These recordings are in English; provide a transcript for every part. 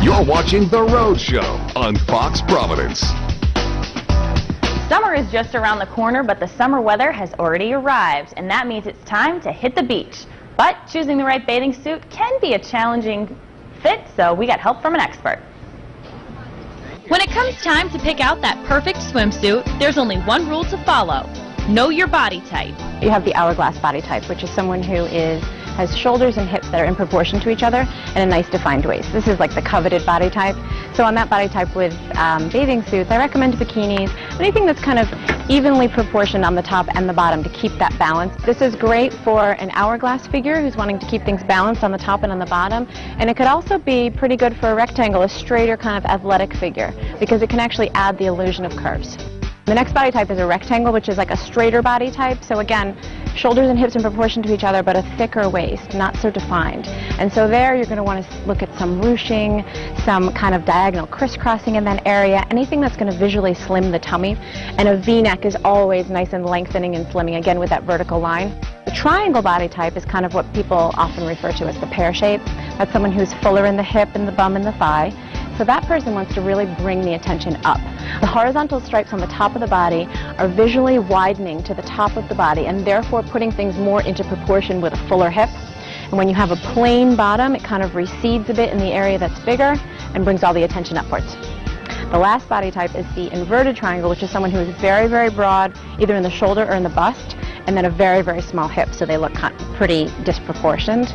You're watching The Rhode Show on Fox Providence. Summer is just around the corner, but the summer weather has already arrived, and that means it's time to hit the beach. But choosing the right bathing suit can be a challenging fit, so we got help from an expert. When it comes time to pick out that perfect swimsuit, there's only one rule to follow. Know your body type. You have the hourglass body type, which is someone who has shoulders and hips that are in proportion to each other and a nice defined waist. This is like the coveted body type. So on that body type with bathing suits, I recommend bikinis, anything that's kind of evenly proportioned on the top and the bottom to keep that balance. This is great for an hourglass figure who's wanting to keep things balanced on the top and on the bottom. And it could also be pretty good for a rectangle, a straighter kind of athletic figure, because it can actually add the illusion of curves. The next body type is a rectangle, which is like a straighter body type. So again, shoulders and hips in proportion to each other, but a thicker waist, not so defined. And so there you're going to want to look at some ruching, some kind of diagonal crisscrossing in that area, anything that's going to visually slim the tummy. And a V-neck is always nice and lengthening and slimming, again with that vertical line. The triangle body type is kind of what people often refer to as the pear shape. That's someone who's fuller in the hip and the bum and the thigh. So that person wants to really bring the attention up. The horizontal stripes on the top of the body are visually widening to the top of the body and therefore putting things more into proportion with a fuller hip. And when you have a plain bottom, it kind of recedes a bit in the area that's bigger and brings all the attention upwards. The last body type is the inverted triangle, which is someone who is very, very broad, either in the shoulder or in the bust, and then a very, very small hip, so they look pretty disproportioned.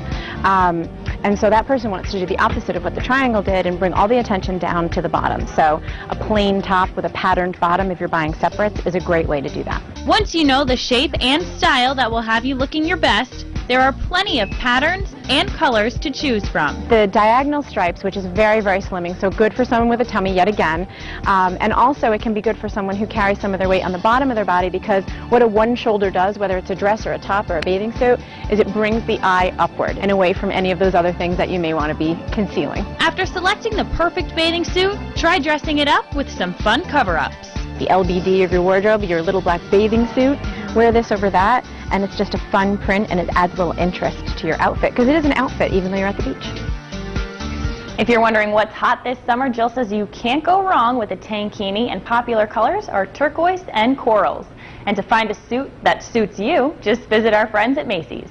And so that person wants to do the opposite of what the triangle did and bring all the attention down to the bottom. So a plain top with a patterned bottom, if you're buying separates, is a great way to do that. Once you know the shape and style that will have you looking your best, there are plenty of patterns and colors to choose from. The diagonal stripes, which is very, very slimming, so good for someone with a tummy yet again. And also it can be good for someone who carries some of their weight on the bottom of their body, because what a one shoulder does, whether it's a dress or a top or a bathing suit, is it brings the eye upward and away from any of those other things that you may want to be concealing. After selecting the perfect bathing suit, try dressing it up with some fun cover-ups. The LBD of your wardrobe, your little black bathing suit, wear this over that, and it's just a fun print and it adds a little interest to your outfit, because it is an outfit even though you're at the beach. If you're wondering what's hot this summer, Jill says you can't go wrong with a tankini, and popular colors are turquoise and corals. And to find a suit that suits you, just visit our friends at Macy's.